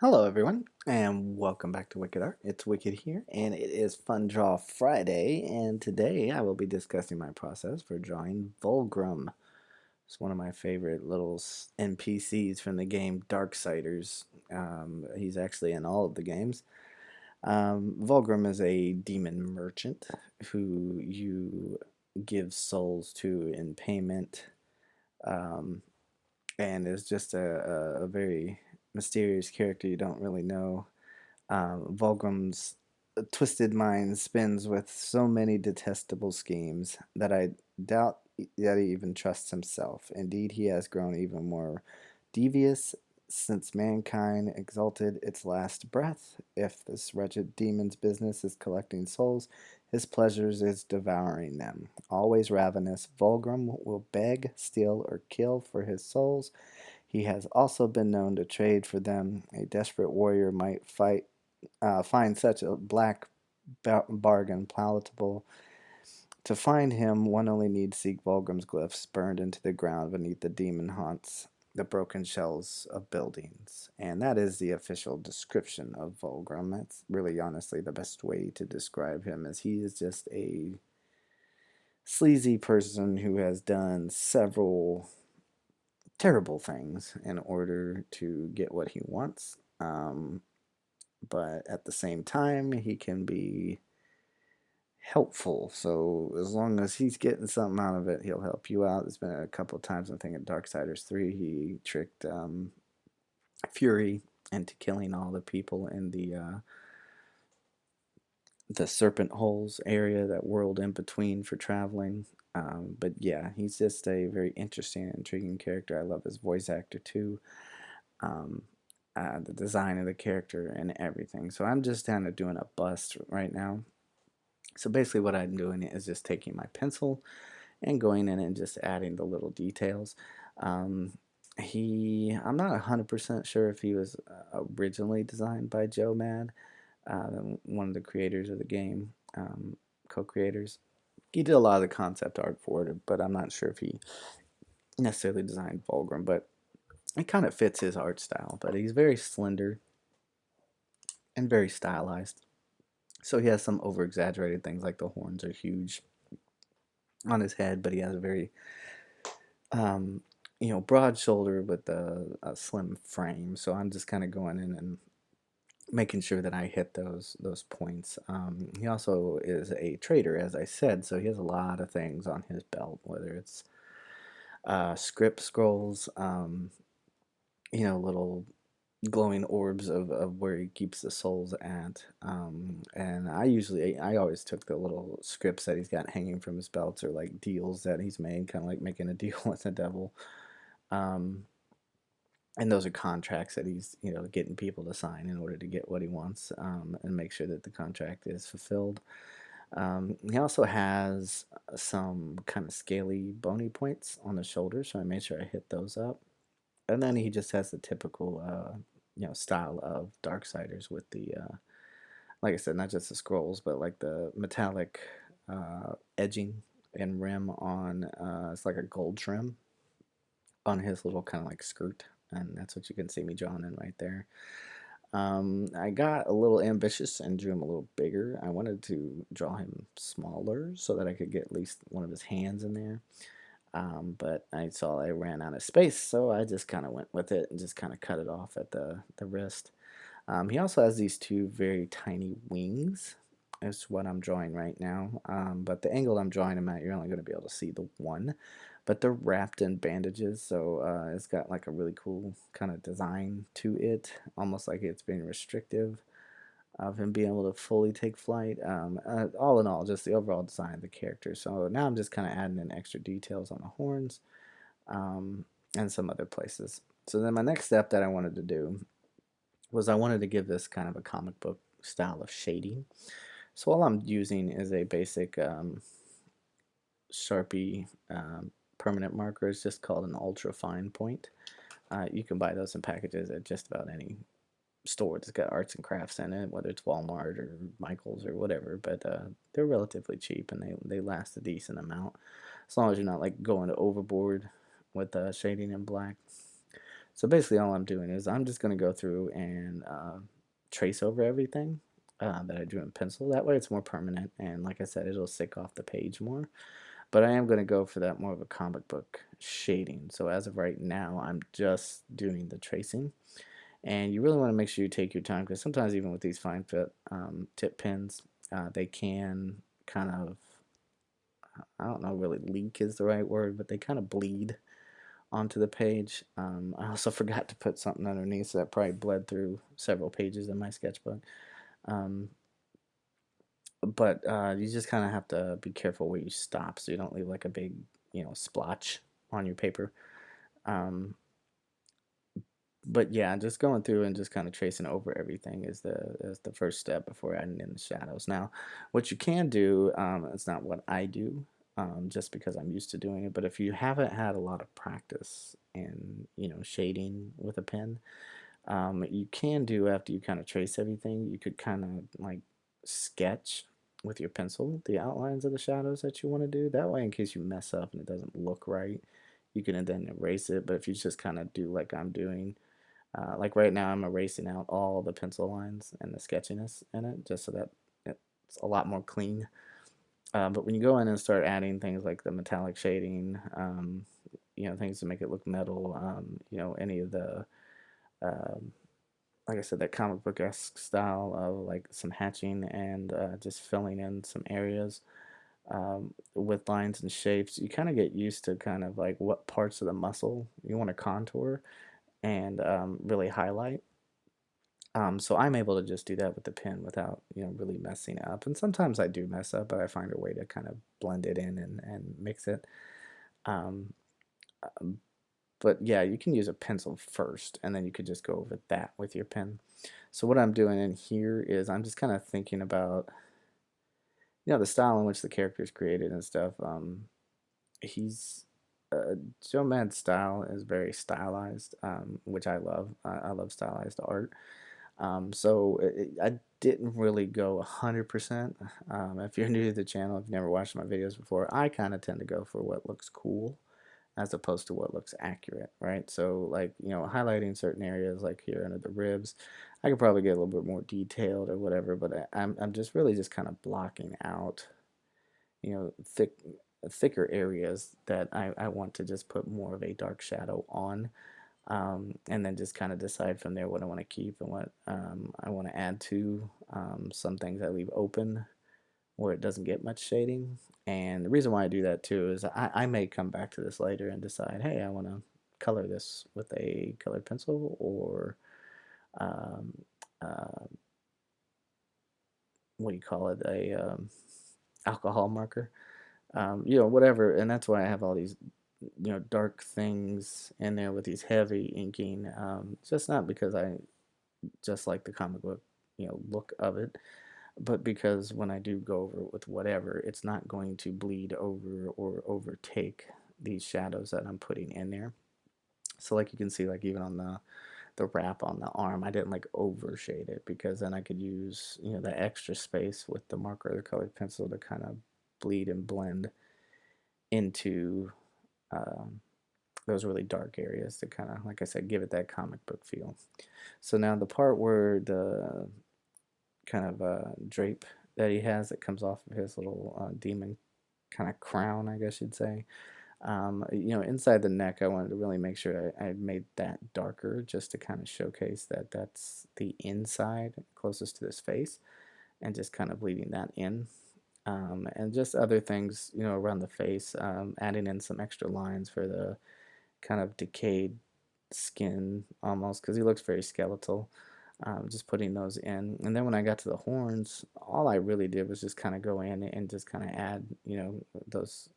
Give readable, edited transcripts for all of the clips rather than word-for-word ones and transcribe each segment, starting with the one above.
Hello, everyone, and welcome back to Wicked Art. It's Wicked here, and it is Fun Draw Friday. And today I will be discussing my process for drawing Vulgrum. It's one of my favorite little NPCs from the game Darksiders. He's actually in all of the games. Vulgrum is a demon merchant who you give souls to in payment, um, and is just a very mysterious character you don't really know. Vulgrum's twisted mind spins with so many detestable schemes that I doubt that he even trusts himself. Indeed, he has grown even more devious since mankind exalted its last breath. If this wretched demon's business is collecting souls, his pleasures is devouring them. Always ravenous, Vulgrum will beg, steal, or kill for his souls. He has also been known to trade for them. A desperate warrior might find such a black bargain palatable. To find him, one only needs seek Vulgrim's glyphs burned into the ground beneath the demon haunts, the broken shells of buildings. And that is the official description of Vulgrim. That's really honestly the best way to describe him, as he is just a sleazy person who has done several terrible things in order to get what he wants. But at the same time, he can be helpful. So as long as he's getting something out of it, he'll help you out. There's been a couple of times, I think in Darksiders 3, he tricked Fury into killing all the people in the Serpent Holes area, that world in between for traveling. But yeah, he's just a very interesting and intriguing character. I love his voice actor too. Um, the design of the character and everything. So I'm just kind of doing a bust right now. So basically what I'm doing is just taking my pencil and going in and just adding the little details. Um, I'm not 100% sure if he was originally designed by Joe Mad, one of the creators of the game, co-creators. He did a lot of the concept art for it, but I'm not sure if he necessarily designed Vulgrim, but it kind of fits his art style. But he's very slender and very stylized. So he has some over exaggerated things, like the horns are huge on his head, but he has a very um, broad shoulder with a slim frame. So I'm just kind of going in and making sure that I hit those points. He also is a trader, as I said, so he has a lot of things on his belt, whether it's script scrolls, little glowing orbs of where he keeps the souls at. And I always took the little scripts that he's got hanging from his belts, or like deals that he's made, kind of like making a deal with the devil. Um, and those are contracts that he's getting people to sign in order to get what he wants, and make sure that the contract is fulfilled. He also has some kind of scaly bony points on the shoulder, so I made sure I hit those up. And then he just has the typical style of Darksiders with the like I said, not just the scrolls, but like the metallic edging and rim on it's like a gold trim on his little kind of like skirt, and that's what you can see me drawing in right there. I got a little ambitious and drew him a little bigger. I wanted to draw him smaller so that I could get at least one of his hands in there. But I saw I ran out of space, so I just kind of went with it and just kind of cut it off at the wrist. He also has these two very tiny wings. Is what I'm drawing right now. But the angle I'm drawing them at, you're only going to be able to see the one. But they're wrapped in bandages, so it's got like a really cool kind of design to it, almost like it's being restrictive of him being able to fully take flight. All in all, just the overall design of the character. So now I'm just kind of adding in extra details on the horns, and some other places. So then my next step that I wanted to do was I wanted to give this kind of a comic book style of shading. So all I'm using is a basic Sharpie permanent marker. It's just called an ultra fine point. You can buy those in packages at just about any store that's got arts and crafts in it, whether it's Walmart or Michael's or whatever. But they're relatively cheap, and they last a decent amount, as long as you're not like going overboard with shading in black. So basically, all I'm doing is I'm just going to go through and trace over everything that I drew in pencil. That way, it's more permanent, and like I said, it'll stick off the page more. But I am going to go for that more of a comic book shading. So as of right now, I'm just doing the tracing. And you really want to make sure you take your time because sometimes even with these fine fit tip pens, they can kind of, I don't know, really leak is the right word, but they kind of bleed onto the page. I also forgot to put something underneath, so that probably bled through several pages in my sketchbook. Um, but you just kind of have to be careful where you stop so you don't leave like a big, splotch on your paper. Um, but yeah, just going through and just kind of tracing over everything is the first step before adding in the shadows. Now, what you can do, it's not what I do, just because I'm used to doing it. But if you haven't had a lot of practice in shading with a pen, you can do after you kind of trace everything. You could kind of like sketch with your pencil the outlines of the shadows that you want to do. That way, in case you mess up and it doesn't look right, you can then erase it. But if you just kind of do like I'm doing like right now, I'm erasing out all the pencil lines and the sketchiness in it, just so that it's a lot more clean. But when you go in and start adding things like the metallic shading, things to make it look metal, any of the, um, like I said, that comic book esque style of like some hatching and just filling in some areas with lines and shapes, you kind of get used to kind of like what parts of the muscle you want to contour and really highlight. So I'm able to just do that with the pen without, really messing up. And sometimes I do mess up, but I find a way to kind of blend it in and mix it. Um, but yeah, you can use a pencil first, and then you could just go over that with your pen. So what I'm doing in here is I'm just kind of thinking about, the style in which the character is created and stuff. He's Joe Mad's style is very stylized, which I love. I love stylized art. I didn't really go 100%. If you're new to the channel, if you've never watched my videos before, I kind of tend to go for what looks cool as opposed to what looks accurate, right? So, like, highlighting certain areas, like here under the ribs, I could probably get a little bit more detailed or whatever, but I'm just really just kind of blocking out, thicker areas that I want to just put more of a dark shadow on, and then just kind of decide from there what I want to keep and what I want to add to. Some things I leave open where it doesn't get much shading. And the reason why I do that too is I may come back to this later and decide, hey, I want to color this with a colored pencil or um, uh, what do you call it, a alcohol marker, whatever. And that's why I have all these dark things in there with these heavy inking. Just not because I just like the comic book, look of it, but because when I do go over it with whatever, it's not going to bleed over or overtake these shadows that I'm putting in there. So like you can see, like even on the wrap on the arm, I didn't like overshade it because then I could use the extra space with the marker or the colored pencil to kind of bleed and blend into um, those really dark areas to kind of, like I said, give it that comic book feel. So now the part where the kind of drape that he has that comes off of his little demon kind of crown, I guess you'd say. Inside the neck, I wanted to really make sure I made that darker just to kind of showcase that that's the inside closest to his face and just kind of bleeding that in. And just other things, around the face, adding in some extra lines for the kind of decayed skin almost because he looks very skeletal. Just putting those in, and then when I got to the horns, all I really did was just kind of go in and just kind of add, those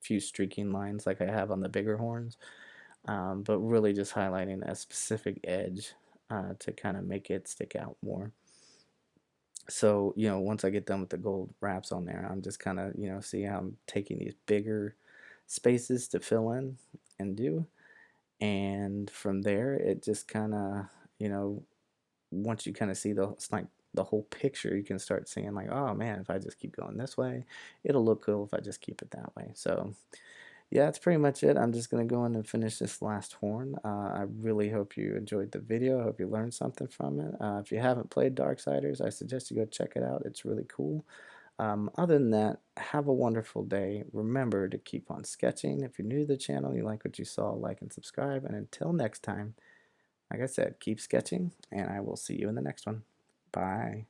few streaking lines like I have on the bigger horns, but really just highlighting a specific edge to kind of make it stick out more. So, once I get done with the gold wraps on there, I'm just kind of, see how I'm taking these bigger spaces to fill in and do. And from there, it just kind of, once you kind of see it's like the whole picture, you can start seeing like, oh man, if I just keep going this way, it'll look cool if I just keep it that way. So yeah, that's pretty much it. I'm just gonna go in and finish this last horn. I really hope you enjoyed the video. I hope you learned something from it. If you haven't played Darksiders, I suggest you go check it out. It's really cool. Other than that, have a wonderful day. Remember to keep on sketching. If you're new to the channel, you like what you saw, like and subscribe. And until next time, like I said, keep sketching, and I will see you in the next one. Bye.